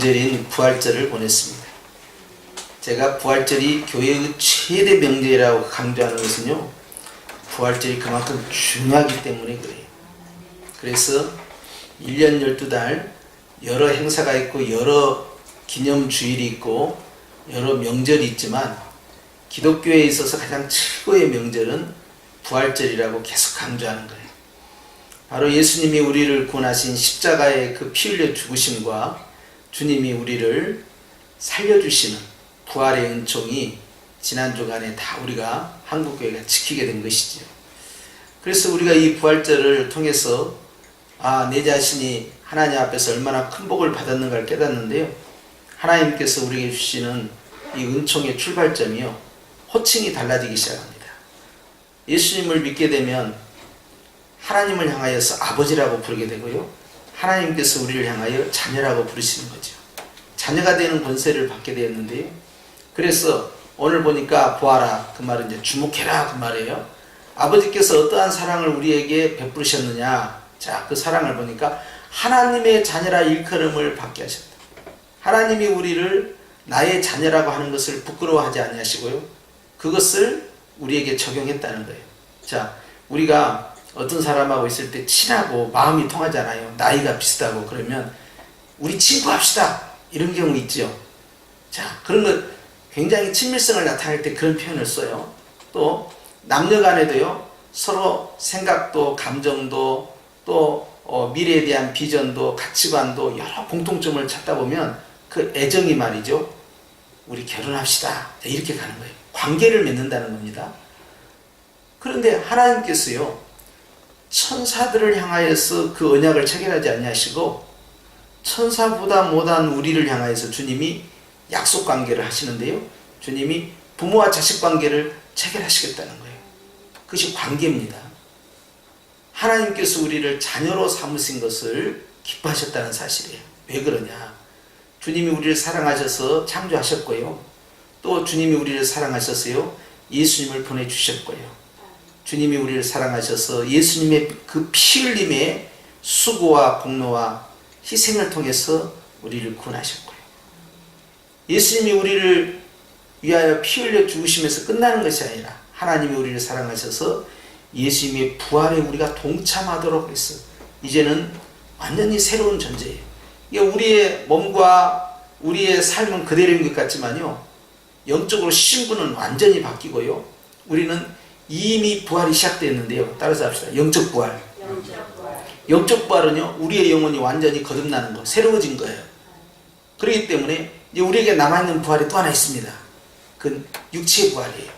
명절인 부활절을 보냈습니다. 제가 부활절이 교회의 최대 명절이라고 강조하는 것은요, 부활절이 그만큼 중요하기 때문에 그래요. 그래서 1년 12달 여러 행사가 있고 여러 기념주일이 있고 여러 명절이 있지만 기독교에 있어서 가장 최고의 명절은 부활절이라고 계속 강조하는 거예요. 바로 예수님이 우리를 구원하신 십자가의 그 피 흘려 죽으심과 주님이 우리를 살려주시는 부활의 은총이 지난 주간에 다 우리가 한국교회가 지키게 된 것이죠. 그래서 우리가 이 부활절을 통해서 내 자신이 하나님 앞에서 얼마나 큰 복을 받았는가를 깨닫는데요, 하나님께서 우리에게 주시는 이 은총의 출발점이요, 호칭이 달라지기 시작합니다. 예수님을 믿게 되면 하나님을 향하여서 아버지라고 부르게 되고요, 하나님께서 우리를 향하여 자녀라고 부르시는 거죠. 자녀가 되는 권세를 받게 되었는데요, 그래서 오늘 보니까 보아라, 그 말은 이제 주목해라, 그 말이에요. 아버지께서 어떠한 사랑을 우리에게 베푸셨느냐. 자, 그 사랑을 보니까 하나님의 자녀라 일컬음을 받게 하셨다. 하나님이 우리를 나의 자녀라고 하는 것을 부끄러워하지 아니하시고요, 그것을 우리에게 적용했다는 거예요. 자, 우리가 어떤 사람하고 있을 때 친하고 마음이 통하잖아요. 나이가 비슷하고 그러면 우리 친구 합시다, 이런 경우 있죠. 자, 그런 것 굉장히 친밀성을 나타낼 때 그런 표현을 써요. 또 남녀 간에도요, 서로 생각도 감정도 또 미래에 대한 비전도 가치관도 여러 공통점을 찾다 보면 그 애정이 말이죠, 우리 결혼합시다, 이렇게 가는 거예요. 관계를 맺는다는 겁니다. 그런데 하나님께서요, 천사들을 향하여서 그 언약을 체결하지 아니하시고 천사보다 못한 우리를 향하여서 주님이 약속 관계를 하시는데요, 주님이 부모와 자식 관계를 체결하시겠다는 거예요. 그것이 관계입니다. 하나님께서 우리를 자녀로 삼으신 것을 기뻐하셨다는 사실이에요. 왜 그러냐? 주님이 우리를 사랑하셔서 창조하셨고요, 또 주님이 우리를 사랑하셔서요, 예수님을 보내주셨고요, 주님이 우리를 사랑하셔서 예수님의 그 피 흘림의 수고와 공로와 희생을 통해서 우리를 구원하셨고요, 예수님이 우리를 위하여 피 흘려 죽으시면서 끝나는 것이 아니라 하나님이 우리를 사랑하셔서 예수님의 부활에 우리가 동참하도록 했어요. 이제는 완전히 새로운 존재예요. 이게 우리의 몸과 우리의 삶은 그대로인 것 같지만요, 영적으로 신분은 완전히 바뀌고요, 우리는 이미 부활이 시작되었는데요, 따라서 합시다. 영적 부활. 영적 부활은요, 우리의 영혼이 완전히 거듭나는 거, 새로워진 거예요. 그렇기 때문에 이제 우리에게 남아있는 부활이 또 하나 있습니다. 그건 육체의 부활이에요.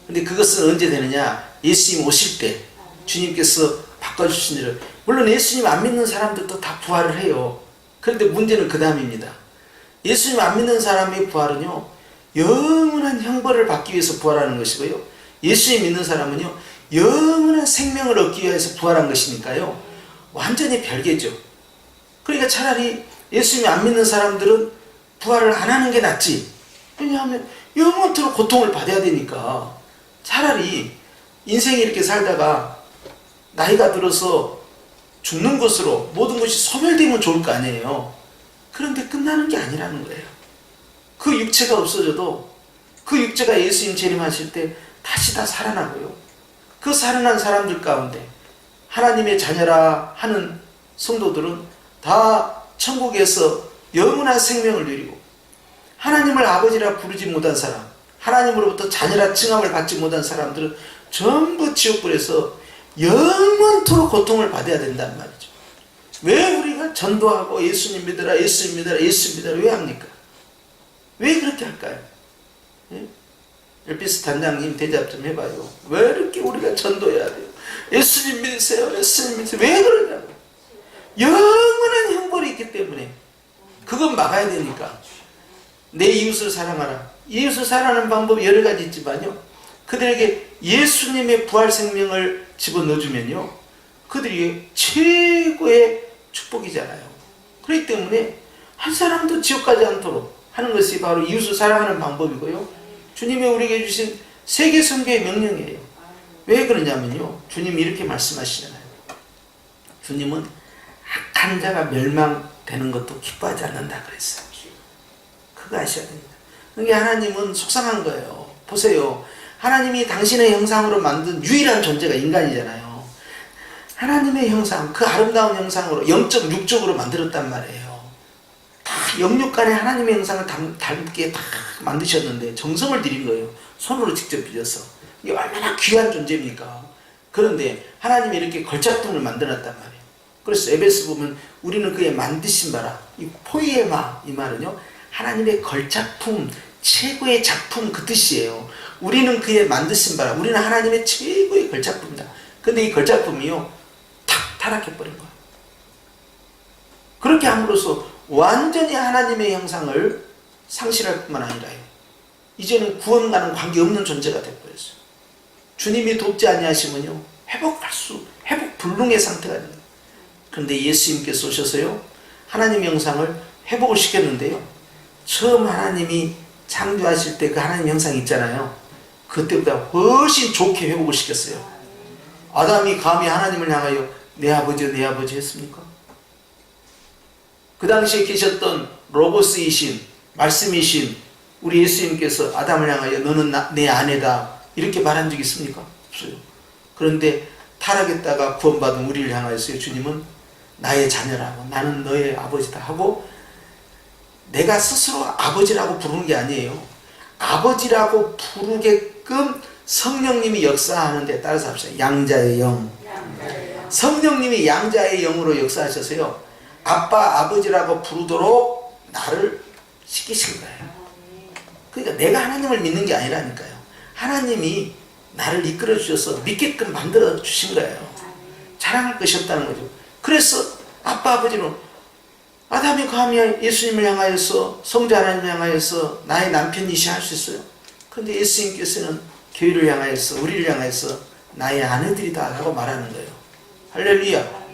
근데 그것은 언제 되느냐? 예수님 오실 때 주님께서 바꿔주신 대로. 물론 예수님 안 믿는 사람들도 다 부활을 해요. 그런데 문제는 그 다음입니다. 예수님 안 믿는 사람의 부활은요, 영원한 형벌을 받기 위해서 부활하는 것이고요, 예수님 믿는 사람은요, 영원한 생명을 얻기 위해서 부활한 것이니까요, 완전히 별개죠. 그러니까 차라리 예수님 안 믿는 사람들은 부활을 안 하는 게 낫지. 왜냐하면 영원토록 고통을 받아야 되니까. 차라리 인생에 이렇게 살다가 나이가 들어서 죽는 것으로 모든 것이 소멸되면 좋을 거 아니에요. 그런데 끝나는 게 아니라는 거예요. 그 육체가 없어져도 그 육체가 예수님 재림하실 때 다시 다 살아나고요, 그 살아난 사람들 가운데 하나님의 자녀라 하는 성도들은 다 천국에서 영원한 생명을 누리고, 하나님을 아버지라 부르지 못한 사람, 하나님으로부터 자녀라 칭함을 받지 못한 사람들은 전부 지옥불에서 영원토록 고통을 받아야 된다는 말이죠. 왜 우리가 전도하고 예수님 믿으라, 예수님 믿으라, 예수 믿으라 왜 합니까? 왜 그렇게 할까요? 예? 엘피스 단장님 대답 좀 해봐요. 왜 이렇게 우리가 전도해야 돼요? 예수님 믿으세요, 예수님 믿으세요. 왜 그러냐고. 영원한 형벌이 있기 때문에 그건 막아야 되니까. 내 이웃을 사랑하라. 이웃을 사랑하는 방법이 여러 가지 있지만요, 그들에게 예수님의 부활 생명을 집어넣어주면요, 그들이 최고의 축복이잖아요. 그렇기 때문에 한 사람도 지옥 가지 않도록 하는 것이 바로 이웃을 사랑하는 방법이고요, 주님이 우리에게 주신 세계 선교의 명령이에요. 왜 그러냐면요, 주님이 이렇게 말씀하시잖아요. 주님은 악한 자가 멸망되는 것도 기뻐하지 않는다 그랬어요. 그거 아셔야 됩니다. 그러니까 하나님은 속상한 거예요. 보세요. 하나님이 당신의 형상으로 만든 유일한 존재가 인간이잖아요. 하나님의 형상, 그 아름다운 형상으로 영적, 육적으로 만들었단 말이에요. 다 영육간에 하나님의 형상을 닮게 다 만드셨는데 정성을 들인 거예요. 손으로 직접 빚어서. 이게 얼마나 귀한 존재입니까? 그런데 하나님이 이렇게 걸작품을 만들었단 말이에요. 그래서 에베소 보면 우리는 그의 만드신 바라, 이 포이에마, 이 말은요, 하나님의 걸작품, 최고의 작품, 그 뜻이에요. 우리는 그의 만드신 바라, 우리는 하나님의 최고의 걸작품이다. 근데 이 걸작품이요, 탁 타락해버린 거예요. 그렇게 함으로써 완전히 하나님의 형상을 상실할 뿐만 아니라요, 이제는 구원과는 관계없는 존재가 되어버렸어요. 주님이 돕지 아니하시면요, 회복 불능의 상태가 됩니다. 그런데 예수님께서 오셔서요, 하나님의 형상을 회복을 시켰는데요, 처음 하나님이 창조하실 때 그 하나님 형상 있잖아요, 그때보다 훨씬 좋게 회복을 시켰어요. 아담이 감히 하나님을 향하여 내 아버지 내 아버지 했습니까? 그 당시에 계셨던 로고스이신 말씀이신 우리 예수님께서 아담을 향하여 너는 내 아내다 이렇게 말한 적이 있습니까? 없어요. 그런데 타락했다가 구원받은 우리를 향하여서 주님은 나의 자녀라고, 나는 너의 아버지다 하고, 내가 스스로 아버지라고 부르는 게 아니에요. 아버지라고 부르게끔 성령님이 역사하는 데 따라서 합시다. 양자의 영. 성령님이 양자의 영으로 역사하셔서요, 아빠 아버지라고 부르도록 나를 시키신 거예요. 그러니까 내가 하나님을 믿는 게 아니라니까요. 하나님이 나를 이끌어 주셔서 믿게끔 만들어 주신 거예요. 자랑할 것이 없다는 거죠. 그래서 아빠 아버지는 아담이 감히 예수님을 향하여서, 성자 하나님을 향하여서 나의 남편이시 할 수 있어요? 그런데 예수님께서는 교회를 향하여서, 우리를 향하여서 나의 아내들이다 라고 말하는 거예요. 할렐루야.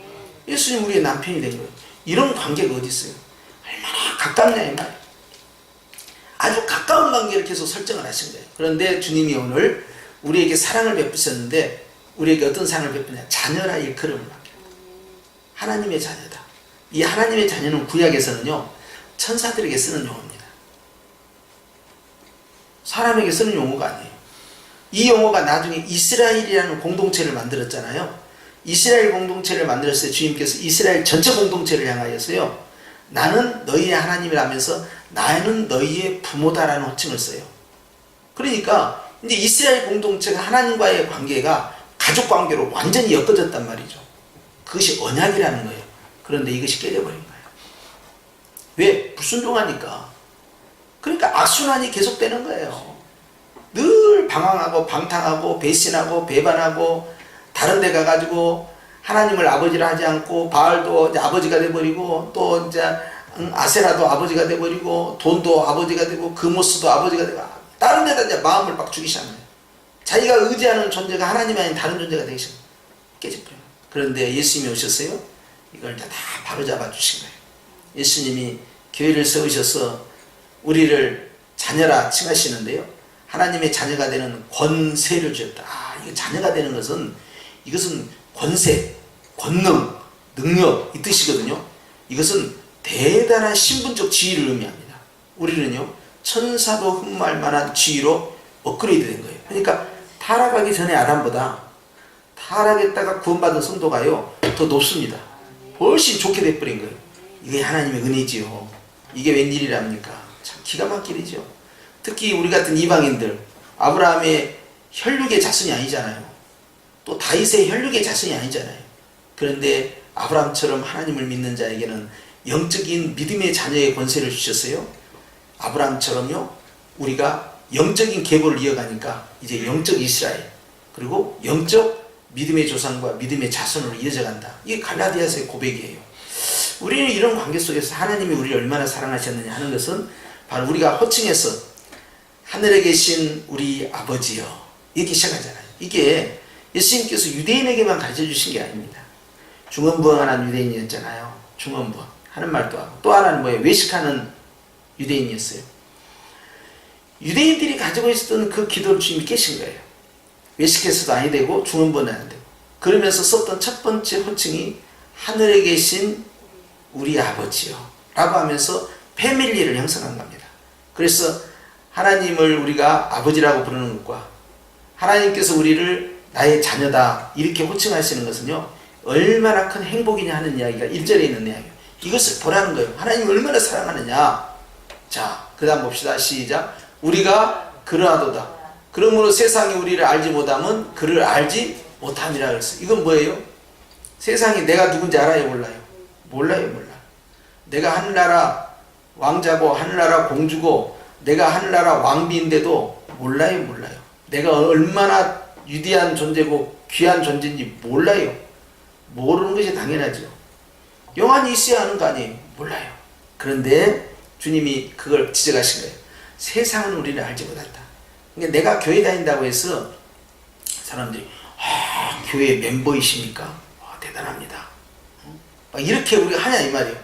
예수님 우리의 남편이 된 거예요. 이런 관계가 어디 있어요? 얼마나 가깝냐 이 말이에요. 아주 가까운 관계를 계속 설정을 하신 거예요. 그런데 주님이 오늘 우리에게 사랑을 베푸셨는데, 우리에게 어떤 사랑을 베푸냐? 자녀라 일컬음을 맡겨요. 하나님의 자녀다. 이 하나님의 자녀는 구약에서는요, 천사들에게 쓰는 용어입니다. 사람에게 쓰는 용어가 아니에요. 이 용어가 나중에 이스라엘이라는 공동체를 만들었잖아요. 이스라엘 공동체를 만들었을 때 주님께서 이스라엘 전체 공동체를 향하여서요, 나는 너희의 하나님이라면서 나는 너희의 부모다라는 호칭을 써요. 그러니까 이제 이스라엘 공동체가 하나님과의 관계가 가족 관계로 완전히 엮어졌단 말이죠. 그것이 언약이라는 거예요. 그런데 이것이 깨져버린 거예요. 왜? 불순종하니까. 그러니까 악순환이 계속되는 거예요. 늘 방황하고 방탕하고 배신하고 배반하고, 다른 데 가가지고 하나님을 아버지라 하지 않고 바알도 이제 아버지가 돼버리고, 또 이제 아세라도 아버지가 돼버리고, 돈도 아버지가 되고, 그모스도 아버지가 되고, 다른 데다 이제 마음을 막 주기 시작해요. 자기가 의지하는 존재가 하나님이 아닌 다른 존재가 되기 시작해요. 깨져버려요. 그런데 예수님이 오셨어요. 이걸 다 바로잡아 주신 거예요. 예수님이 교회를 세우셔서 우리를 자녀라 칭하시는데요, 하나님의 자녀가 되는 권세를 주셨다. 이거 자녀가 되는 것은, 이것은 권세, 권능, 능력 이 뜻이거든요. 이것은 대단한 신분적 지위를 의미합니다. 우리는요, 천사도 흠모할 만한 지위로 업그레이드 된 거예요. 그러니까 타락하기 전에 아담보다 타락했다가 구원받은 성도가요, 더 높습니다. 훨씬 좋게 돼버린 거예요. 이게 하나님의 은혜지요. 이게 웬일이랍니까? 참 기가 막힐 일이죠. 특히 우리 같은 이방인들, 아브라함의 혈육의 자손이 아니잖아요. 또 다윗의 혈육의 자손이 아니잖아요. 그런데 아브라함처럼 하나님을 믿는 자에게는 영적인 믿음의 자녀의 권세를 주셨어요. 아브라함처럼요, 우리가 영적인 계보를 이어가니까 이제 영적 이스라엘, 그리고 영적 믿음의 조상과 믿음의 자손으로 이어져간다. 이게 갈라디아서의 고백이에요. 우리는 이런 관계 속에서 하나님이 우리를 얼마나 사랑하셨느냐 하는 것은 바로 우리가 호칭해서 하늘에 계신 우리 아버지요 이렇게 시작하잖아요. 이게 예수님께서 유대인에게만 가르쳐 주신 게 아닙니다. 중언부언하는 유대인이었잖아요. 중언부언 하는 말도 하고, 또 하나는 뭐예요? 외식하는 유대인이었어요. 유대인들이 가지고 있었던 그 기도를 주님이 깨신 거예요. 외식해서도 아니 되고 중언부언은 안 되고. 그러면서 썼던 첫 번째 호칭이 하늘에 계신 우리 아버지요 라고 하면서 패밀리를 형성한 겁니다. 그래서 하나님을 우리가 아버지라고 부르는 것과 하나님께서 우리를 나의 자녀다 이렇게 호칭하시는 것은요, 얼마나 큰 행복이냐 하는 이야기가 1절에 있는 내용이에요. 이것을 보라는 거예요. 하나님을 얼마나 사랑하느냐. 자, 그 다음 봅시다. 시작. 우리가 그러하도다. 그러므로 세상이 우리를 알지 못하면 그를 알지 못함이라 그랬어요. 이건 뭐예요? 세상이 내가 누군지 알아요? 몰라요? 몰라요. 몰라. 내가 하늘나라 왕자고 하늘나라 공주고 내가 하늘나라 왕비인데도 몰라요. 몰라요. 내가 얼마나 위대한 존재고 귀한 존재인지 몰라요. 모르는 것이 당연하죠. 영안이 있어야 하는 거 아니에요? 몰라요. 그런데 주님이 그걸 지적하신 거예요. 세상은 우리를 알지 못한다. 그러니까 내가 교회 다닌다고 해서 사람들이 교회 멤버이십니까? 대단합니다. 막 이렇게 우리가 하냐 이 말이에요.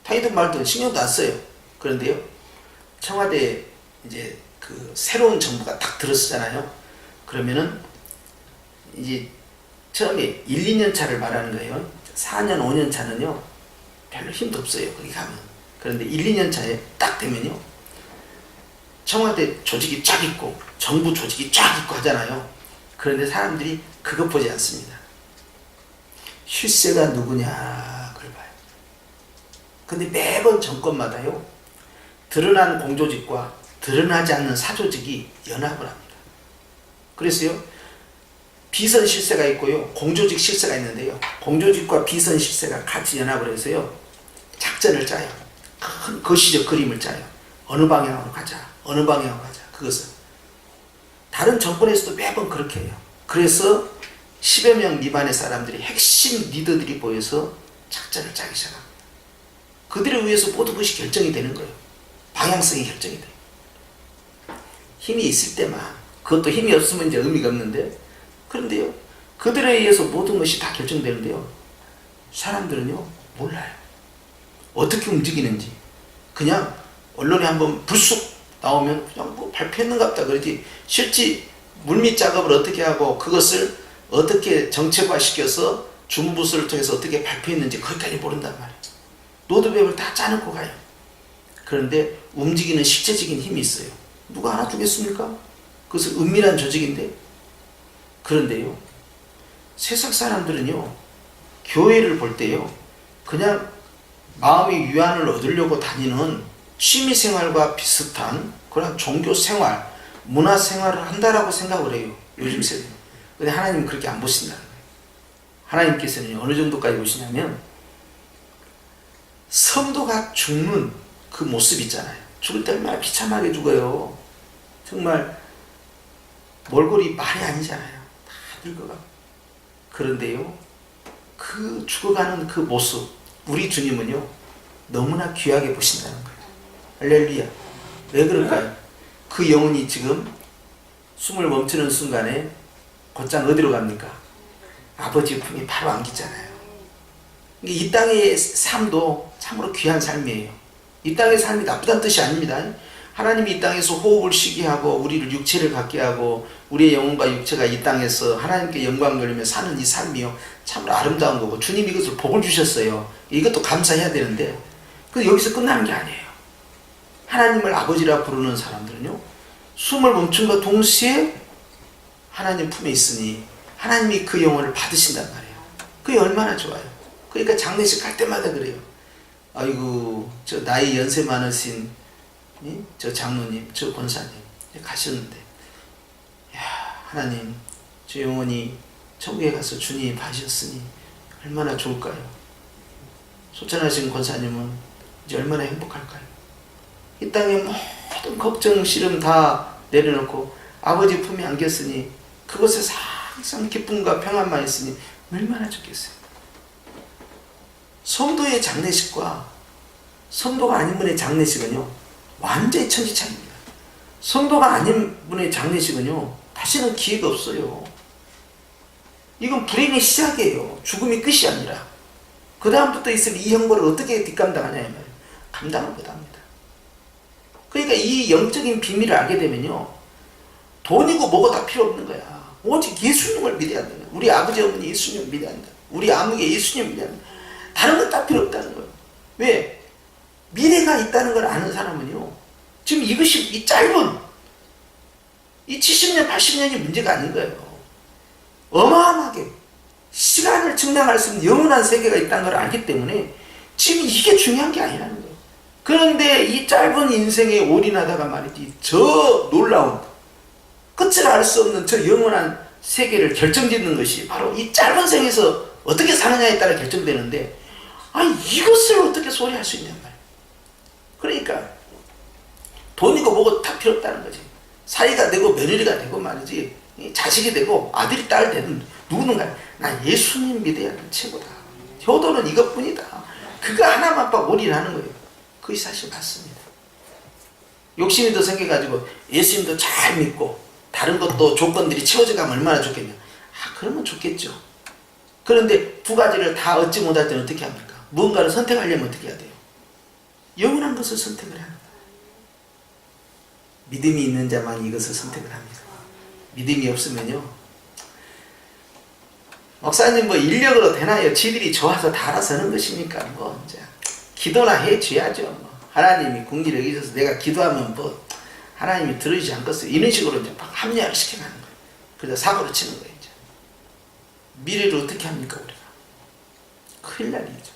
타이든 말든 신경도 안 써요. 그런데요, 청와대 이제 그 새로운 정부가 딱 들어서잖아요. 그러면은 이제 처음에 1, 2년 차를 말하는 거예요. 4년, 5년 차는요 별로 힘도 없어요. 거기 가면. 그런데 1, 2년 차에 딱 되면요, 청와대 조직이 쫙 있고 정부 조직이 쫙 있고 하잖아요. 그런데 사람들이 그것 보지 않습니다. 실세가 누구냐 그걸 봐요. 근데 매번 정권마다요, 드러난 공조직과 드러나지 않는 사조직이 연합을 합니다. 그래서요, 비선 실세가 있고요, 공조직 실세가 있는데요, 공조직과 비선 실세가 같이 연합을 해서요 작전을 짜요. 큰 거시적 그림을 짜요. 어느 방향으로 가자, 어느 방향으로 가자. 그것은 다른 정권에서도 매번 그렇게 해요. 그래서 10여 명 미만의 사람들이 핵심 리더들이 보여서 작전을 짜기 시작합니다. 그들에 의해서 모든 것이 결정이 되는 거예요. 방향성이 결정이 돼요. 힘이 있을 때만. 그것도 힘이 없으면 이제 의미가 없는데, 그런데요, 그들에 의해서 모든 것이 다 결정되는데요, 사람들은요 몰라요. 어떻게 움직이는지. 그냥 언론에 한번 불쑥 나오면 그냥 뭐 발표했는가 보다 그러지, 실제 물밑 작업을 어떻게 하고 그것을 어떻게 정책화시켜서 주무부서를 통해서 어떻게 발표했는지 거기까지 모른단 말이에요. 로드맵을 다 짜놓고 가요. 그런데 움직이는 실제적인 힘이 있어요. 누가 알아주겠습니까? 그것은 은밀한 조직인데. 그런데요, 세상 사람들은요 교회를 볼 때요 그냥 마음의 위안을 얻으려고 다니는 취미생활과 비슷한 그런 종교생활, 문화생활을 한다라고 생각을 해요, 요즘 세대는. 근데 하나님은 그렇게 안 보신다는 거예요. 하나님께서는 어느 정도까지 보시냐면, 성도가 죽는 그 모습 있잖아요. 죽을 때 얼마나 비참하게 죽어요. 정말 몰골이 말이 아니잖아요. 다 늙어가고. 그런데요, 그 죽어가는 그 모습, 우리 주님은요 너무나 귀하게 보신다는 거예요. 할렐루야. 왜 그럴까요? 그 영혼이 지금 숨을 멈추는 순간에 곧장 어디로 갑니까? 아버지 품이 바로 안기잖아요. 이 땅의 삶도 참으로 귀한 삶이에요. 이 땅의 삶이 나쁘다는 뜻이 아닙니다. 하나님이 이 땅에서 호흡을 쉬게 하고 우리를 육체를 갖게 하고 우리의 영혼과 육체가 이 땅에서 하나님께 영광 돌리며 사는 이 삶이요 참으로 아름다운 거고, 주님이 이것을 복을 주셨어요. 이것도 감사해야 되는데, 근데 여기서 끝나는 게 아니에요. 하나님을 아버지라 부르는 사람들은요 숨을 멈춘과 동시에 하나님 품에 있으니 하나님이 그 영혼을 받으신단 말이에요. 그게 얼마나 좋아요. 그러니까 장례식 갈 때마다 그래요. 아이고, 저 나이 연세 많으신 저 장로님, 저 권사님 가셨는데, 야, 하나님, 저 영혼이 천국에 가서 주님이 봐주셨으니 얼마나 좋을까요? 소천하신 권사님은 이제 얼마나 행복할까요? 이 땅에 모든 걱정, 시름 다 내려놓고 아버지 품에 안겼으니 그곳에서 항상 기쁨과 평안만 있으니 얼마나 좋겠어요. 성도의 장례식과 성도가 아닌 분의 장례식은요 완전히 천지차이입니다. 성도가 아닌 분의 장례식은요 다시는 기회가 없어요. 이건 불행의 시작이에요. 죽음이 끝이 아니라. 그 다음부터 있을 이 형벌을 어떻게 뒷감당하냐 이 말이에요. 감당을 못합니다. 그러니까 이 영적인 비밀을 알게 되면요 돈이고 뭐고 다 필요 없는 거야. 오직 예수님을 믿어야 한다. 우리 아버지 어머니 예수님을 믿어야 한다. 우리 아무개 예수님을 믿어야 한다. 다른 건 다 필요 없다는 거예요. 왜? 미래가 있다는 걸 아는 사람은요 지금 이것이 이 짧은 이 70년 80년이 문제가 아닌 거예요. 어마어마하게 시간을 증명할 수 있는 영원한 세계가 있다는 걸 알기 때문에 지금 이게 중요한 게 아니라는 거예요. 그런데 이 짧은 인생에 올인하다가 말이지 저 놀라운 끝을 알 수 없는 저 영원한 세계를 결정짓는 것이 바로 이 짧은 생에서 어떻게 사느냐에 따라 결정되는데, 이것을 어떻게 소리할 수 있냔 말이에요. 그러니까 돈이고 뭐고 다 필요 없다는 거지. 사이가 되고 며느리가 되고 말이지, 자식이 되고 아들이 딸 되든 누구든가 난 예수님 믿어야 하는 최고다. 효도는 이것뿐이다. 그거 하나만 딱 올인하는 거예요. 그것이 사실 맞습니다. 욕심이 더 생겨가지고 예수님도 잘 믿고 다른 것도 조건들이 채워져 가면 얼마나 좋겠냐. 그러면 좋겠죠. 그런데 두 가지를 다 얻지 못할 때는 어떻게 합니까? 무언가를 선택하려면 어떻게 해야 돼요? 영원한 것을 선택을 해야 합니다. 믿음이 있는 자만 이것을 선택을 합니다. 믿음이 없으면요, 목사님 뭐 인력으로 되나요? 지들이 좋아서 다 알아서 하는 것이니까 뭐 이제 기도나 해줘야죠. 뭐 하나님이 궁지를 여기셔서 내가 기도하면 뭐 하나님이 들으시지 않겠어요. 이런 식으로 이제 막 합리화를 시켜가는 거예요. 그래서 사고를 치는 거예요. 이제 미래를 어떻게 합니까 우리가? 큰일 날 일이죠.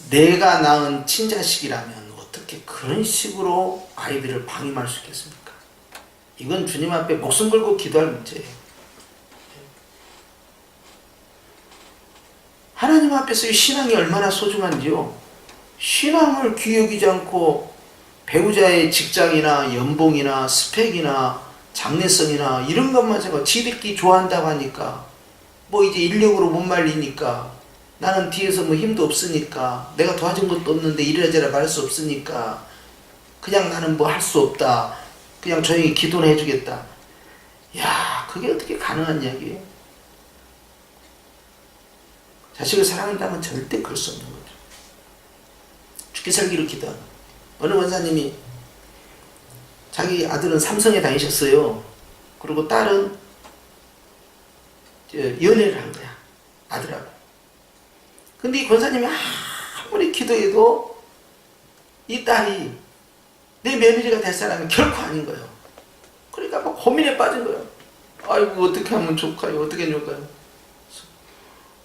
내가 낳은 친자식이라면 어떻게 그런 식으로 아이들을 방임할 수 있겠습니까? 이건 주님 앞에 목숨 걸고 기도할 문제예요. 하나님 앞에서의 신앙이 얼마나 소중한지요. 신앙을 귀히 여기지 않고 배우자의 직장이나 연봉이나 스펙이나 장래성이나 이런 것만 생각, 지들끼리 좋아한다고 하니까 뭐 이제 인력으로 못 말리니까 나는 뒤에서 뭐 힘도 없으니까 내가 도와준 것도 없는데 이래저래 말할 수 없으니까 그냥 나는 뭐 할 수 없다. 그냥 조용히 기도를 해주겠다. 야, 그게 어떻게 가능한 이야기예요? 자식을 사랑한다면 절대 그럴 수 없는 거죠. 죽기 살기로 기도하는. 어느 원사님이 자기 아들은 삼성에 다니셨어요. 그리고 딸은 연애를 한 거야. 아들하고. 근데 이 권사님이 아무리 기도해도 이 딸이 내 며느리가 될 사람은 결코 아닌 거예요. 그러니까 막 고민에 빠진 거예요. 아이고 어떻게 하면 좋을까요? 어떻게 하면 좋을까요?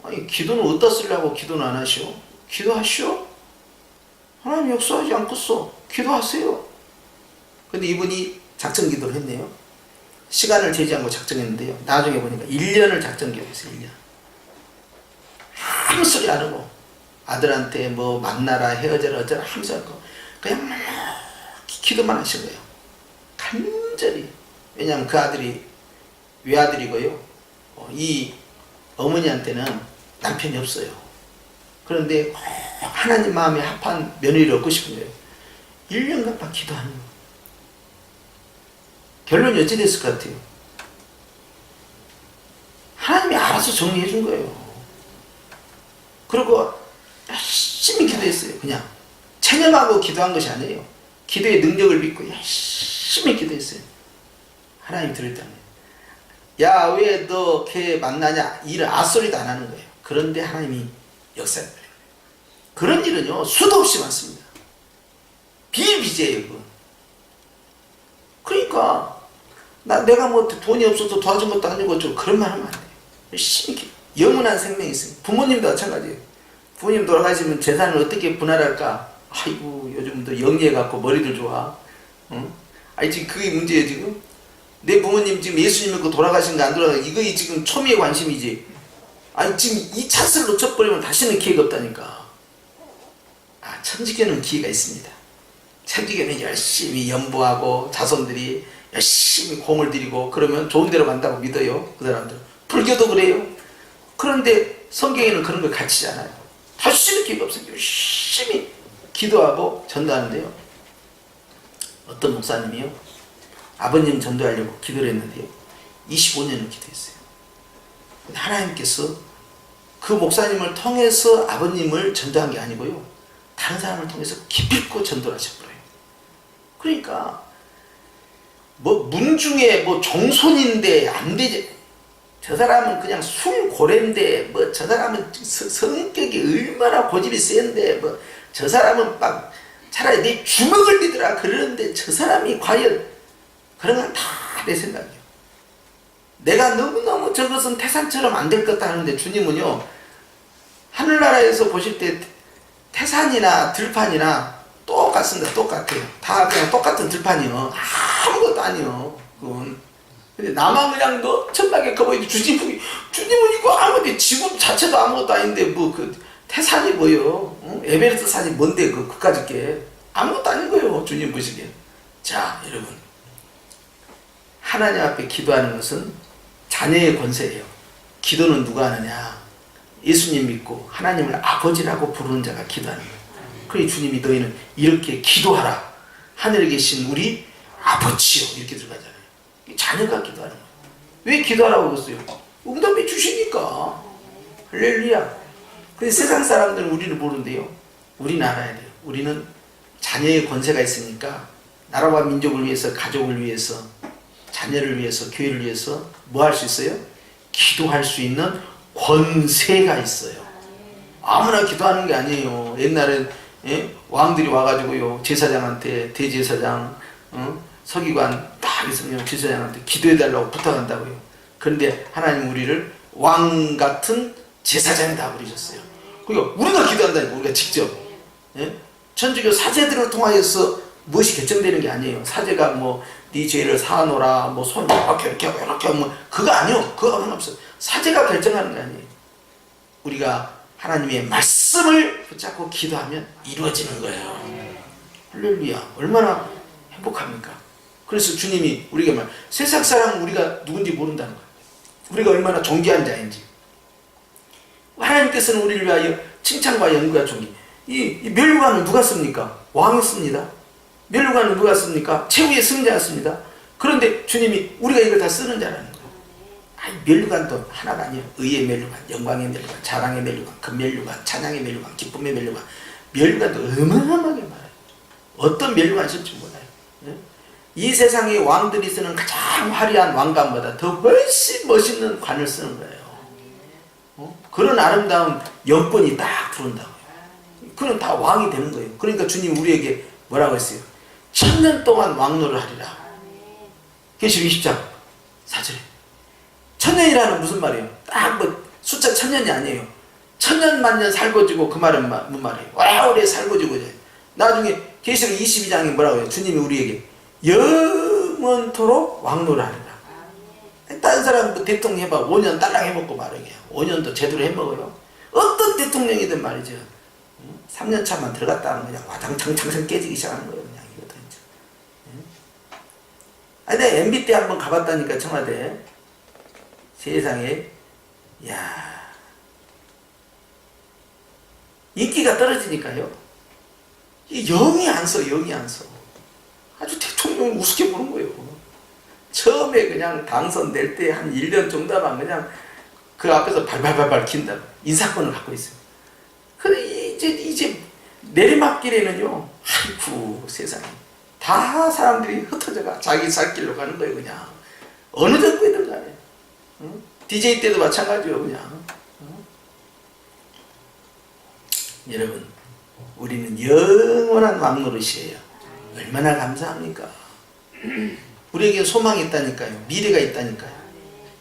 아니 기도는 어디다 쓰려고 기도는 안 하시오? 기도하시오? 하나님 역사하지 않겠어. 기도하세요. 근데 이분이 작정 기도를 했네요. 시간을 재지 않고 작정했는데요. 나중에 보니까 1년을 작정 기도했어요. 1년. 아무 소리 안 하고 아들한테 뭐 만나라 헤어져라 어쩌라 하면서 하고 그냥 막 기도만 하신 거예요. 간절히. 왜냐하면 그 아들이 외아들이고요. 이 어머니한테는 남편이 없어요. 그런데 하나님 마음에 합한 며느리를 얻고 싶은 거예요. 1년간 막 기도하는 거예요. 결론이 어찌 됐을 것 같아요? 하나님이 알아서 정리해 준 거예요. 그리고 열심히 기도했어요. 그냥 체념하고 기도한 것이 아니에요. 기도의 능력을 믿고 열심히 기도했어요. 하나님이 들었다는 거예요. 야, 왜 너 걔 만나냐? 이런 앗소리도 안 하는 거예요. 그런데 하나님이 역사를 벌여요. 그런 일은요 수도 없이 많습니다. 비일비재예요. 그건. 그러니까 내가 뭐 돈이 없어서 도와준 것도 아니고 좀 그런 말 하면 안 돼요. 열심히 기도. 영원한 생명이 있어요. 부모님도 마찬가지예요. 부모님 돌아가시면 재산을 어떻게 분할할까? 아이고 요즘도 영리해갖고 머리들 좋아. 응? 아니 지금 그게 문제예요. 지금 내 부모님 지금 예수님 믿고 돌아가신 거 안 돌아가, 이거 지금 초미의 관심이지. 아니 지금 이 찬스를 놓쳐버리면 다시는 기회가 없다니까. 천주교는 기회가 있습니다. 천주교는 열심히 연부하고 자손들이 열심히 공을 들이고 그러면 좋은 데로 간다고 믿어요. 그 사람들. 불교도 그래요. 그런데 성경에는 그런 걸 가르치지 않아요. 다시는 기회가 없어요. 열심히 기도하고 전도하는데요. 어떤 목사님이요, 아버님 전도하려고 기도를 했는데요, 25년을 기도했어요. 하나님께서 그 목사님을 통해서 아버님을 전도한 게 아니고요, 다른 사람을 통해서 기필코 전도를 하셔버려요. 그러니까 뭐 문중에 뭐 종손인데 안 되지. 저 사람은 그냥 술고래인데 뭐 저 사람은 성격이 얼마나 고집이 센데 뭐 저 사람은 막 차라리 내 주먹을 믿으라 그러는데 저 사람이 과연 그런 건 다 내 생각이에요. 내가 너무너무 저것은 태산처럼 안 될 것 하는데 주님은요, 하늘나라에서 보실 때 태산이나 들판이나 똑같습니다. 똑같아요. 다 그냥 똑같은 들판이요. 아무것도 아니요. 그건. 근데 나만 그냥 너 천막에 거보이 주님은 이거 아무것도 지구 자체도 아무것도 아닌데 뭐 그 태산이 뭐요? 응? 에베레스트 산이 뭔데 그까짓 게 아무것도 아닌 거예요. 주님 보시기에. 자, 여러분, 하나님 앞에 기도하는 것은 자녀의 권세예요. 기도는 누가 하느냐? 예수님 믿고 하나님을 아버지라고 부르는 자가 기도하는 거예요. 그러니 주님이 너희는 이렇게 기도하라. 하늘에 계신 우리 아버지요. 이렇게 들어가잖아요. 자녀가 기도하는 거예요. 왜 기도하라고 그랬어요? 응답해 주시니까. 할렐루야. 근데 세상 사람들은 우리를 모르는데요. 우리는 알아야 돼요. 우리는 자녀의 권세가 있으니까 나라와 민족을 위해서, 가족을 위해서, 자녀를 위해서, 교회를 위해서 뭐 할 수 있어요? 기도할 수 있는 권세가 있어요. 아무나 기도하는 게 아니에요. 옛날엔 왕들이 와가지고요, 제사장한테, 대제사장, 서기관 딱 있으면 제사장한테 기도해달라고 부탁한다고요. 그런데 하나님 우리를 왕 같은 제사장이다 부르셨어요. 그러니까 우리가 기도한다니까, 우리가 직접. 천주교 사제들을 통하여서 무엇이 결정되는 게 아니에요. 사제가 뭐 네 죄를 사하노라, 뭐 손 이렇게 뭐 그거 아니요. 그거 상관없어요. 사제가 결정하는 게 아니에요. 우리가 하나님의 말씀을 붙잡고 기도하면 이루어지는 거예요. 할렐루야. 얼마나 행복합니까? 그래서 주님이 우리가 말, 세상 사람은 우리가 누군지 모른다는 거예요. 우리가 얼마나 존귀한 자인지. 하나님께서는 우리를 위하여 칭찬과 영광과 존귀. 이 멸류관은 누가 씁니까? 왕이 씁니다. 멸류관은 누가 씁니까? 최후의 승자가 씁니다. 그런데 주님이 우리가 이걸 다 쓰는 자라는 거예요. 아니, 멸류관도 하나가 아니에요. 의의 멸류관, 영광의 멸류관, 자랑의 멸류관, 금멸류관, 찬양의 멸류관, 기쁨의 멸류관. 멸류관도 어마어마하게 많아요. 어떤 멸류관이 쓸지 몰라요. 이 세상의 왕들이 쓰는 가장 화려한 왕관보다 더 훨씬 멋있는 관을 쓰는 거예요. 그런 아름다운 영권이 딱 들어온다고요. 그럼 다 왕이 되는 거예요. 그러니까 주님 우리에게 뭐라고 했어요? 1000년 동안 왕노를 하리라. 계시록 20장 4절에 1000년이라는 무슨 말이에요? 딱 뭐 숫자 1000년이 아니에요. 1000년 만년 살고지고 그 말은 무슨 말이에요? 오래오래 살고지고. 나중에 계시록 22장에 뭐라고 해요? 주님이 우리에게 영원토록 왕노를 하리라. 다른 사람 뭐 대통령 해봐 5년 딸랑 해먹고 말이에요. 5년도 제대로 해먹어요. 어떤 대통령이든 말이죠. 3년 차만 들어갔다 하면 그냥 와장창창 깨지기 시작하는 거예요. 그냥 이것도 이제. 아니, 내가 MB 때 한번 가봤다니까, 청와대. 세상에, 야, 인기가 떨어지니까요. 이 영이 안 써, 영이 안 써. 아주 대통령이 우습게 보는 거예요. 처음에 그냥 당선될 때 한 1년 정도만 그냥 그 앞에서 발발발발 긴다. 인사권을 갖고 있어요. 근데 이제 내리막길에는요, 아이쿠 세상에 다 사람들이 흩어져가 자기 살 길로 가는 거예요. 그냥 어느 정부에든 간에. DJ 때도 마찬가지요. 그냥. 여러분, 우리는 영원한 왕노릇이에요. 얼마나 감사합니까? 우리에게 소망이 있다니까요. 미래가 있다니까요.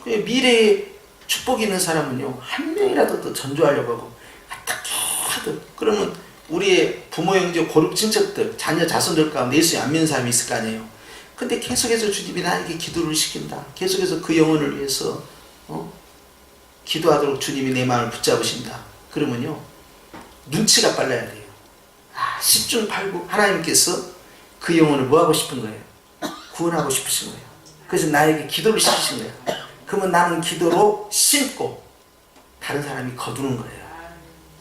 미래에 축복이 있는 사람은요, 한 명이라도 더 전조하려고 하고 어떻게 하든. 그러면 우리의 부모, 형제, 고륙 친척들, 자녀, 자손들 가운데 예수님 안 믿는 사람이 있을 거 아니에요. 근데 계속해서 주님이 나에게 기도를 시킨다. 계속해서 그 영혼을 위해서 기도하도록 주님이 내 마음을 붙잡으신다. 그러면요, 눈치가 빨라야 돼요. 10중 8구 하나님께서 그 영혼을 뭐 하고 싶은 거예요? 구원하고 싶으신 거예요. 그래서 나에게 기도를 시키신 거예요. 그러면 나는 기도로 심고 다른 사람이 거두는 거예요.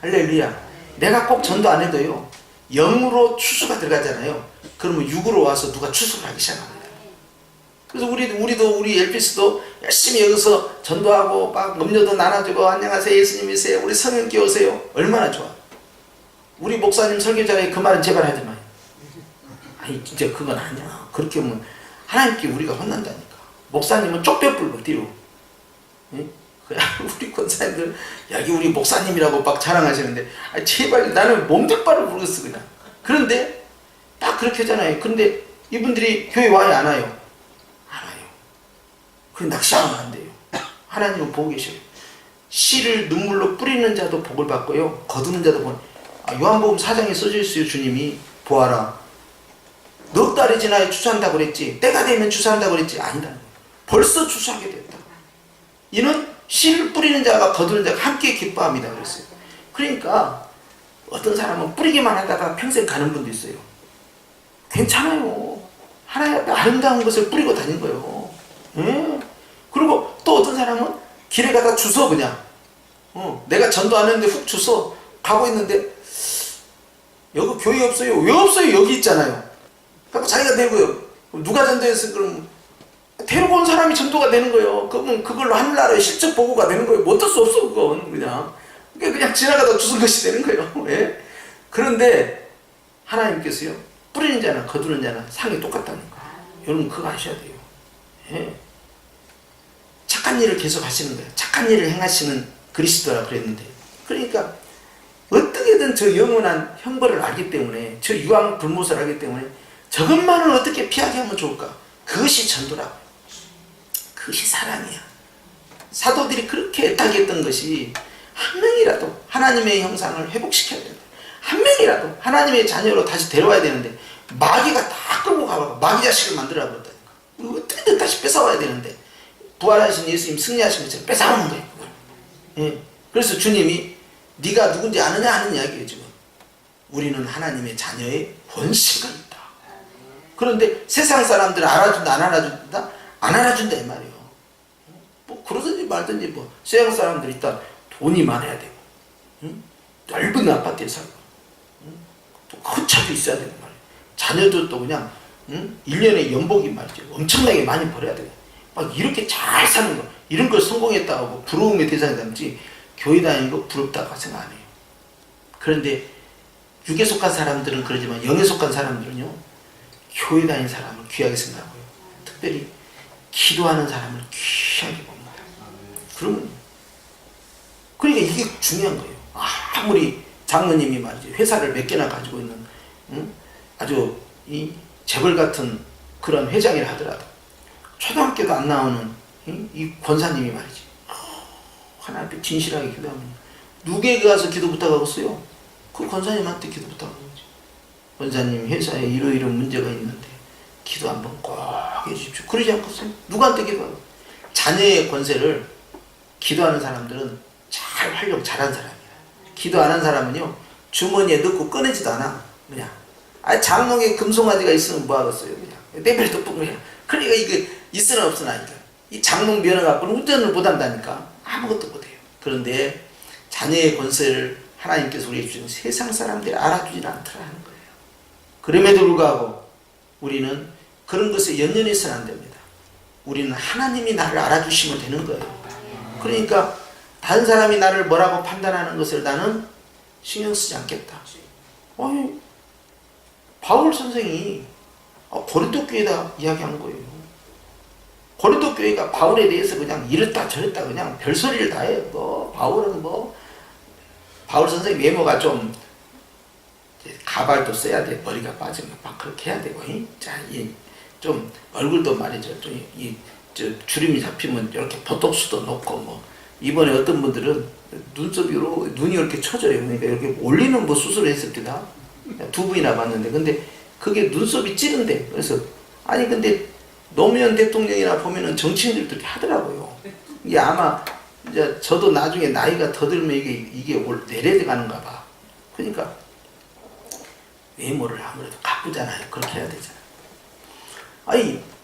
할렐루야. 내가 꼭 전도 안 해도요, 영으로 추수가 들어가잖아요. 그러면 육으로 와서 누가 추수를 하기 시작합니다. 그래서 우리 엘피스도 열심히 여기서 전도하고 막 음료도 나눠주고 안녕하세요 예수님이세요 우리 성령께 오세요. 얼마나 좋아. 우리 목사님 설교자에 그 말은 제발 하지 마요. 아니 진짜 그건 아니야. 그렇게 하면 하나님께 우리가 혼난다니까. 목사님은 쪽뼈 불고 뒤로. 우리 권사님들 여기 우리 목사님이라고 막 자랑하시는데 제발 나는 몸둘바를 모르겠어 그냥. 그런데 그렇게 하잖아요. 근데 이분들이 교회 와요, 안 와요? 안 와요. 그 낚시하면 안 돼요. 하나님은 보고 계셔요. 씨를 눈물로 뿌리는 자도 복을 받고요, 거두는 자도 복을. 요한복음 4장에 써져 있어요. 주님이 보아라, 넉 달이 지나야 추수한다고 그랬지, 때가 되면 추수한다고 그랬지, 아니다. 벌써 추수하게 됐다. 이는 씨를 뿌리는 자가 거두는 자가 함께 기뻐합니다 그랬어요. 그러니까 어떤 사람은 뿌리기만 하다가 평생 가는 분도 있어요. 괜찮아요. 하나님 앞에 아름다운 것을 뿌리고 다닌 거예요. 예? 그리고 또 어떤 사람은 길에 가다 주워 그냥. 내가 전도 안 했는데 훅 주워 가고 있는데, 여기 교회 없어요. 왜 없어요? 여기 있잖아요. 그러니까 자기가 되고요. 누가 전도했어? 그럼 데리고 온 사람이 전도가 되는 거예요. 그러면 그걸로 하늘나라의 실적 보고가 되는 거예요. 뭐 어쩔 수 없어 그건. 그냥 지나가다 주운 것이 되는 거예요. 예? 그런데 하나님께서요, 뿌리는 자나 거두는 자나 상이 똑같다는 거예요. 여러분 그거 아셔야 돼요. 예? 착한 일을 계속 하시는 거예요. 착한 일을 행하시는 그리스도라 그랬는데, 그러니까 어떻게든 저 영원한 형벌을 알기 때문에, 저 유황 불못을 알기 때문에 저것만은 어떻게 피하게 하면 좋을까? 그것이 전도라고. 그것이 사랑이야. 사도들이 그렇게 애타게했던 것이 한 명이라도 하나님의 형상을 회복시켜야 된다. 한 명이라도 하나님의 자녀로 다시 데려와야 되는데, 마귀가 다 끌고 가고 마귀 자식을 만들어 버렸다니까. 어떻게든 다시 뺏어와야 되는데, 부활하신 예수님 승리하신 것처럼 뺏어오는 거예요. 그걸. 예. 그래서 주님이 네가 누군지 아느냐 하는 이야기예요. 지금 우리는 하나님의 자녀의 권세가 있다. 그런데 세상 사람들은 알아준다 안 알아준다? 안 알아준다 이 말이에요. 뭐 그러든지 말든지, 뭐 세상 사람들이 일단 돈이 많아야 되고, 넓은 아파트에 살고, 또 큰 차도 있어야 되고 말이에요. 자녀들도 그냥 1년에 연봉이 말이죠, 엄청나게 많이 벌어야 되고, 막 이렇게 잘 사는 거, 이런 걸 성공했다고 부러움의 대상이 되는지, 교회 다니는 거 부럽다고 생각 안 해요. 그런데 육에 속한 사람들은 그러지만 영에 속한 사람들은요, 교회 다니는 사람을 귀하게 생각하고요, 특별히 기도하는 사람을 귀하게 봅니다. 그러니까 이게 중요한 거예요. 아무리 장로님이 말이죠, 회사를 몇 개나 가지고 있는 아주 이 재벌 같은 그런 회장이라 하더라도, 초등학교도 안 나오는 이 권사님이 말이지, 하나님 앞에 진실하게 기도하면 누구에게 가서 기도 부탁하겠어요? 그 권사님한테 기도 부탁하는 거지. 권사님, 회사에 이러이러한 문제가 있는데 기도 한번 꼭 해주십시오. 그러지 않겠어요? 누구한테 기도하고? 자녀의 권세를 기도하는 사람들은 잘 활용 잘한 사람이야. 기도 안 한 사람은요, 주머니에 넣고 꺼내지도 않아. 그냥 장롱에 금송아지가 있으면 뭐 하겠어요? 그냥 내버려둬 그냥. 그러니까 이게 있으나 없으나 하니까 이 장롱 면허 갖고는 운전을 못 한다니까. 아무것도 못해요. 그런데 자녀의 권세를 하나님께서 우리에게 주신 세상 사람들이 알아주지 않더라는 거예요. 그럼에도 불구하고 우리는 그런 것에 연연해서는 안 됩니다. 우리는 하나님이 나를 알아주시면 되는 거예요. 그러니까 다른 사람이 나를 뭐라고 판단하는 것을 나는 신경 쓰지 않겠다. 바울 선생이 고린도 교회에다 이야기한 거예요. 고린도 교회가 바울에 대해서 그냥 이랬다 저랬다 그냥 별소리를 다 해요. 바울은 바울 선생 외모가 좀 가발도 써야 돼. 머리가 빠지면 막 그렇게 해야 되고, 좀 얼굴도 말이죠, 주름이 잡히면 이렇게 보톡스도 놓고, 이번에 어떤 분들은 눈이 이렇게 쳐져요. 그러니까 이렇게 올리는 수술을 했습니다. 두 분이나 봤는데, 근데 그게 눈썹이 찌른데, 그래서 근데 노무현 대통령이나 보면은 정치인들도 이렇게 하더라고요. 이게 아마 이제 저도 나중에 나이가 더 들면 이게 내려가는가 봐. 그러니까 외모를 아무래도 가꾸잖아요. 그렇게 해야 되잖아요.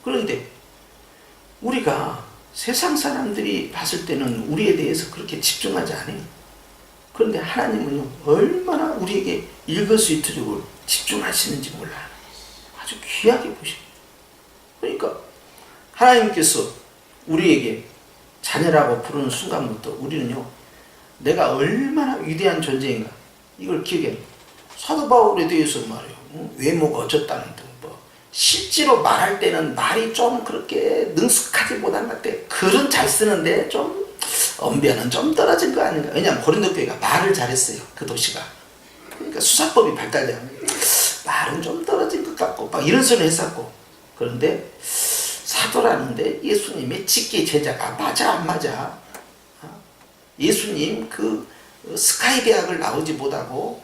그런데 우리가 세상 사람들이 봤을 때는 우리에 대해서 그렇게 집중하지 않아요. 그런데 하나님은요, 얼마나 우리에게 일거수일투족을 집중하시는지 몰라요. 아주 귀하게 보십니다. 그러니까 하나님께서 우리에게 자녀라고 부르는 순간부터 우리는요, 내가 얼마나 위대한 존재인가 이걸 기억해요. 사도 바울에 대해서 말해요. 외모가 어쩌다는 등 실제로 말할 때는 말이 좀 그렇게 능숙하지 못한 것 같아. 글은 잘 쓰는데 좀 언변은 좀 떨어진 거 아닌가. 왜냐하면 고린도 교회가 말을 잘했어요. 그 도시가. 그러니까 수사법이 발달돼요. 말은 좀 떨어진 것 안타깝고 막 이런 소리를 했었고. 그런데 사도라는데 예수님의 직계 제자가 맞아 안 맞아? 예수님 그 스카이 대학을 나오지 못하고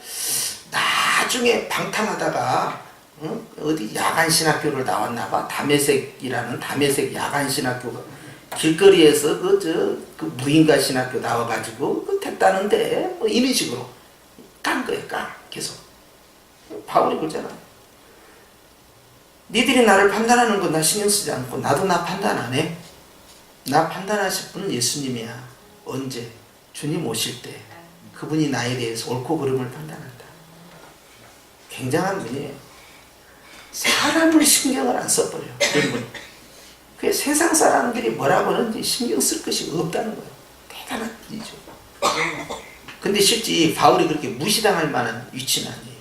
나중에 방탕하다가 어디 야간신학교를 나왔나봐. 담에색이라는 담에색 야간신학교가 길거리에서 그 무인가 신학교 나와가지고 됐다는데 뭐 이런 식으로 깐 거야. 계속 바울이 그러잖아. 니들이 나를 판단하는 건 나 신경 쓰지 않고 나도 나 판단 안 해. 나 판단하실 분은 예수님이야. 언제? 주님 오실 때 그분이 나에 대해서 옳고 그름을 판단한다. 굉장한 분이에요. 사람을 신경을 안 써버려. 그런 분. 그 세상 사람들이 뭐라고 하는지 신경 쓸 것이 없다는 거예요. 대단한 분이죠. 근데 실제 바울이 그렇게 무시당할 만한 위치는 아니에요.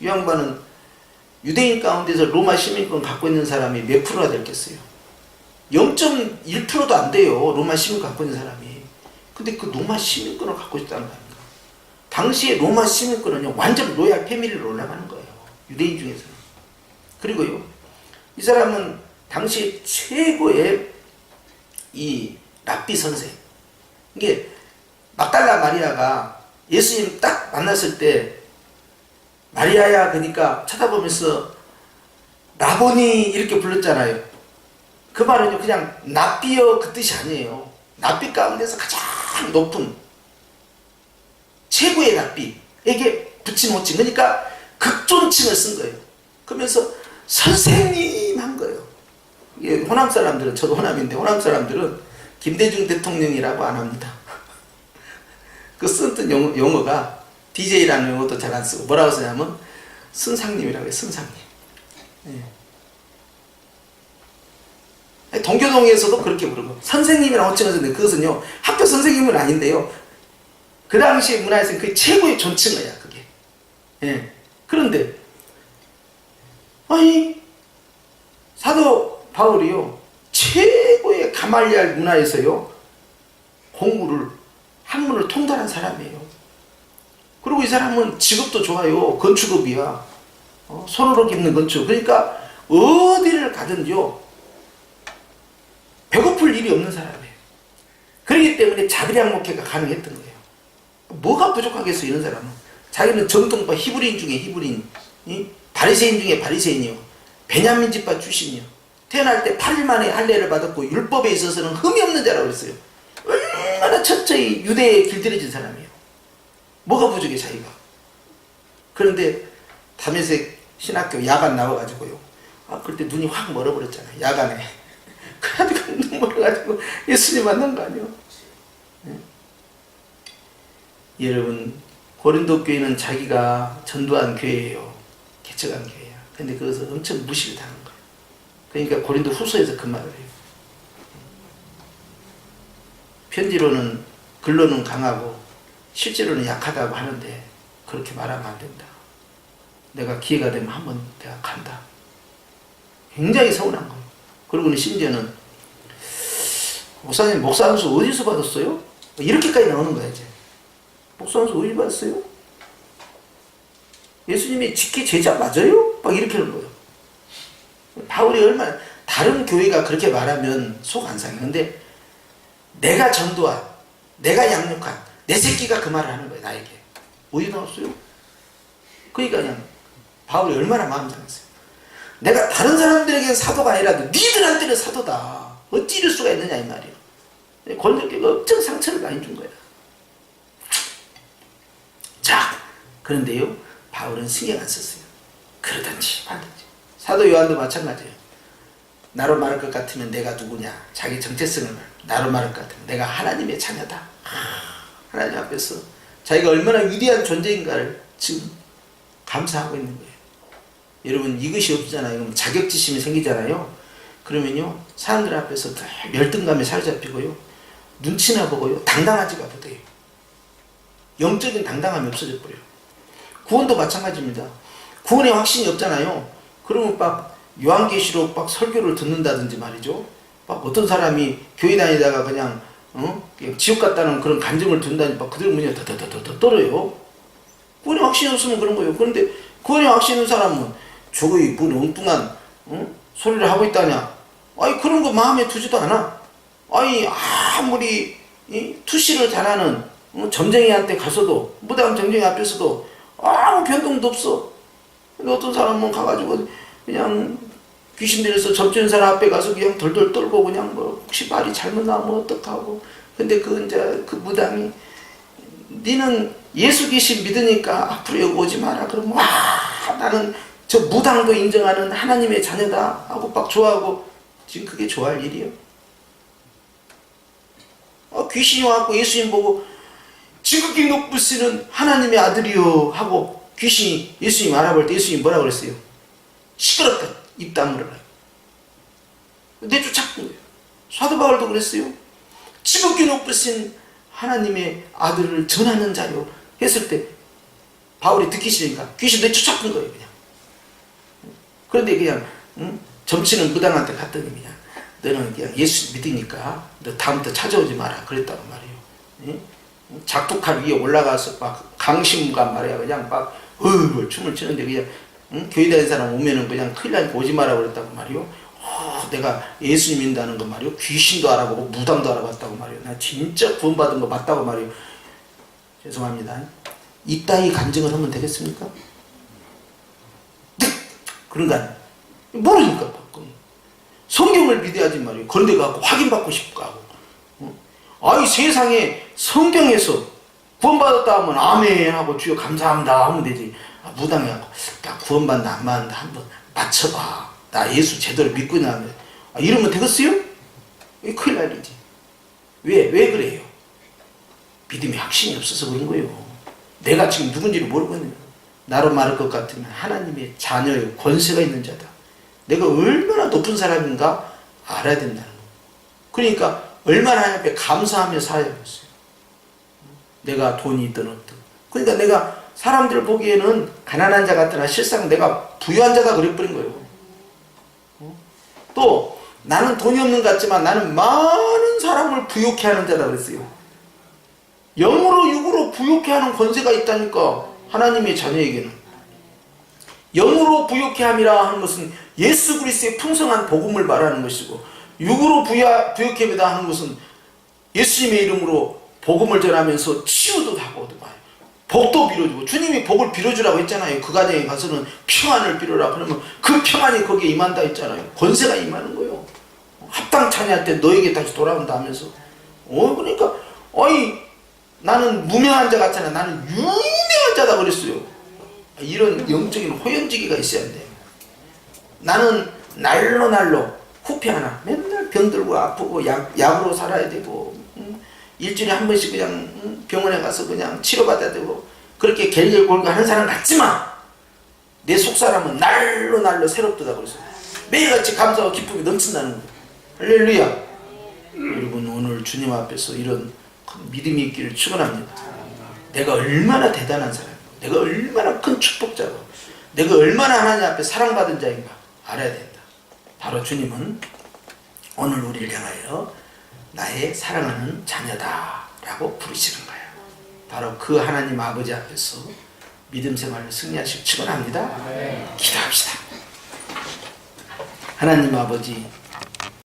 이 양반은 유대인 가운데서 로마 시민권 갖고 있는 사람이 몇 프로나 됐겠어요? 0.1%도 안 돼요. 로마 시민권 갖고 있는 사람이. 근데 그 로마 시민권을 갖고 있다는 거 아닙니까? 당시에 로마 시민권은 완전 로얄 패밀리로 올라가는 거예요. 유대인 중에서는. 그리고요, 이 사람은 당시 최고의 이 랍비 선생. 이게 막달라 마리아가 예수님 딱 만났을 때 마리아야 그러니까 쳐다보면서 라보니 이렇게 불렀잖아요. 그 말은요 그냥 랍비여 그 뜻이 아니에요. 랍비 가운데서 가장 높은 최고의 랍비에게 붙인 호칭, 그러니까 극존칭을 쓴 거예요. 그러면서 선생님 한 거예요. 예, 호남 사람들은, 저도 호남인데 호남 사람들은 김대중 대통령이라고 안 합니다. 그 쓴 용어가 DJ라는 용어도 잘 안 쓰고 뭐라고 쓰냐면 선상님이라고 해요. 선상님. 예. 동교동에서도 그렇게 부르고 선생님이라고 호칭을 쓰는데 그것은요 학교 선생님은 아닌데요. 그 당시 문화에서는 그 최고의 존칭어야 그게. 예. 그런데 아니 사도 바울이요 최고의 가말리알 문화에서요 공부를 학문을 통달한 사람이에요. 그리고 이 사람은 직업도 좋아요. 건축업이야. 손으로 깁는 건축. 그러니까 어디를 가든요 배고플 일이 없는 사람이에요. 그렇기 때문에 자비량 목회가 가능했던 거예요. 뭐가 부족하겠어 이런 사람은. 자기는 정통파 히브리인 중에 히브리인, 바리새인 중에 바리새인이요. 베냐민 집파 출신이요. 태어날 때 8일 만에 할례를 받았고 율법에 있어서는 흠이 없는 자라고 그랬어요. 얼마나 철저히 유대에 길들여진 사람이에요. 뭐가 부족해 자기가. 그런데 담에색 신학교 야간 나와가지고요. 그때 눈이 확 멀어버렸잖아요. 야간에. 그래가지고 눈 멀어가지고 예수님 만난 거 아니에요. 네? 여러분 고린도 교회는 자기가 전도한 교회예요. 개척한 교회야. 근데 그것을 엄청 무시를 당한 거예요. 그러니까 고린도 후서에서 그 말을 해요. 편지로는 글로는 강하고 실제로는 약하다고 하는데 그렇게 말하면 안 된다. 내가 기회가 되면 한번 내가 간다. 굉장히 서운한 거예요. 그리고는 심지어는 목사님 목사함수 어디서 받았어요? 이렇게까지 나오는 거야 이제. 목사함수 어디 받았어요? 예수님이 직계 제자 맞아요? 막 이렇게 하는 거예요. 바울이 얼마나 다른 교회가 그렇게 말하면 속 안 상해. 근데 내가 전도한, 내가 양육한 내 새끼가 그 말을 하는 거예요 나에게. 어디 나왔어요? 그러니까 그냥 바울이 얼마나 마음 상했어요. 내가 다른 사람들에게는 사도가 아니라도 니들한테는 사도다. 어찌 이럴 수가 있느냐 이 말이에요. 고린도교회가 엄청 상처를 많이 준 거야. 자, 그런데요 바울은 신경 안 썼어요. 그러든지 말든지. 사도 요한도 마찬가지예요. 나로 말할 것 같으면 내가 누구냐. 자기 정체성을 나로 말할 것 같으면 내가 하나님의 자녀다. 하나님 앞에서 자기가 얼마나 위대한 존재인가를 지금 감사하고 있는 거예요. 여러분 이것이 없잖아요. 그럼 자격지심이 생기잖아요. 그러면요 사람들 앞에서 열등감에 사로잡히고요 눈치나 보고요 당당하지가 못해요. 영적인 당당함이 없어져 버려요. 구원도 마찬가지입니다. 구원에 확신이 없잖아요. 그러면 막 요한계시록 막 설교를 듣는다든지 말이죠. 막 어떤 사람이 교회 다니다가 그냥 지옥 갔다는 그런 감정을 든다니 막 그들 문이 더 떨어요. 구원에 확신이 없으면 그런 거예요. 그런데 구원에 확신 있는 사람은 저거이 뭔 엉뚱한 소리를 하고 있다냐. 아니 그런 거 마음에 두지도 않아. 아니 아무리 투시를 잘하는 점쟁이한테 가서도 무당 점쟁이 앞에서도 아무 변동도 없어. 근데 어떤 사람은 가가지고 그냥 귀신 들여서 점치는 사람 앞에 가서 그냥 덜덜 떨고 그냥 뭐 혹시 말이 잘못 나오면 어떡하고. 근데 그 이제 그 무당이 니는 예수 귀신 믿으니까 앞으로 여기 오지 마라. 그러면 나는 저 무당도 인정하는 하나님의 자녀다 하고 막 좋아하고. 지금 그게 좋아할 일이요? 귀신이 와갖고 예수님 보고 지극히 높으시는 하나님의 아들이요 하고 귀신이 예수님 알아볼 때 예수님 뭐라고 그랬어요? 시끄럽다. 입 다물어라. 내쫓았던 거예요. 사도 바울도 그랬어요. 지극히 높으신 하나님의 아들을 전하는 자요 했을 때 바울이 듣기 싫으니까 귀신 내쫓았던 거예요. 그냥. 그런데 그냥 점치는 무당한테 갔더니 그냥 너는 그냥 예수 믿으니까 너 다음부터 찾아오지 마라 그랬다고 말이에요. 작두칼 위에 올라가서 막 강심과 말이야 그냥 막 춤을 추는데 그냥 교회 다니는 사람 오면은 그냥 큰일 나니까 오지 마라 그랬다고 말이요. 내가 예수 믿는다는 거 말이요. 귀신도 알아보고 무당도 알아봤다고 말이요. 나 진짜 구원받은 거 맞다고 말이요. 죄송합니다. 이따위 간증을 하면 되겠습니까? 그런 거 아니에요. 모르니까 성경을 믿어야지 말이에요. 그런데 가고 확인받고 싶고 하고. 아이 세상에 성경에서 구원받았다 하면 아멘 하고 주여 감사합니다 하면 되지. 무당이 하고 나 구원받나 안 받는다 한번 맞춰봐. 나 예수 제대로 믿고 있나 하면 이러면 되겠어요? 큰일 날 일이지. 왜 그래요? 믿음이 확신이 없어서 그런 거예요. 내가 지금 누군지를 모르고 있는 거예요. 나로 말할 것 같으면 하나님의 자녀의 권세가 있는 자다. 내가 얼마나 높은 사람인가 알아야 된다는 거예요. 그러니까 얼마나 하나님 앞에 감사하며 살아야겠어요. 내가 돈이 있든 없든. 그러니까 내가 사람들 보기에는 가난한 자 같더라 실상 내가 부유한 자다 그래버린 거예요. 또 나는 돈이 없는 것 같지만 나는 많은 사람을 부욕해 하는 자다 그랬어요. 영으로 육으로 부욕해 하는 권세가 있다니까 하나님의 자녀에게는. 영으로 부욕해 함이라 하는 것은 예수 그리스도의 풍성한 복음을 말하는 것이고 육으로 부욕해 함이라 하는 것은 예수님의 이름으로 복음을 전하면서 치유도 하고 복도 빌어주고 주님이 복을 빌어주라고 했잖아요. 그 가정에 가서는 평안을 빌어라. 그러면 그 평안이 거기에 임한다 했잖아요. 권세가 임하는 거예요. 합당 찬양할 때 너에게 다시 돌아온다 하면서 그러니까 나는 무명한 자 같잖아. 나는 유명한 자다 그랬어요. 이런 영적인 호연지기가 있어야 돼요. 나는 날로 후패 하나 맨날 병들고 아프고 약으로 살아야 되고 일주일에 한 번씩 그냥 병원에 가서 그냥 치료받아야 되고 그렇게 갤gel골고 하는 사람 같지만 내 속사람은 날로 새롭다 그랬어요. 매일같이 감사와 기쁨이 넘친다는 거예요. 할렐루야. 여러분 오늘 주님 앞에서 이런 믿음이 있기를 축원합니다. 내가 얼마나 대단한 사람인가, 내가 얼마나 큰 축복자고, 내가 얼마나 하나님 앞에 사랑받은 자인가 알아야 된다. 바로 주님은 오늘 우리를 향하여 나의 사랑하는 자녀다 라고 부르시는 거예요. 바로 그 하나님 아버지 앞에서 믿음 생활을 승리하시기 축원합니다. 기도합시다. 하나님 아버지,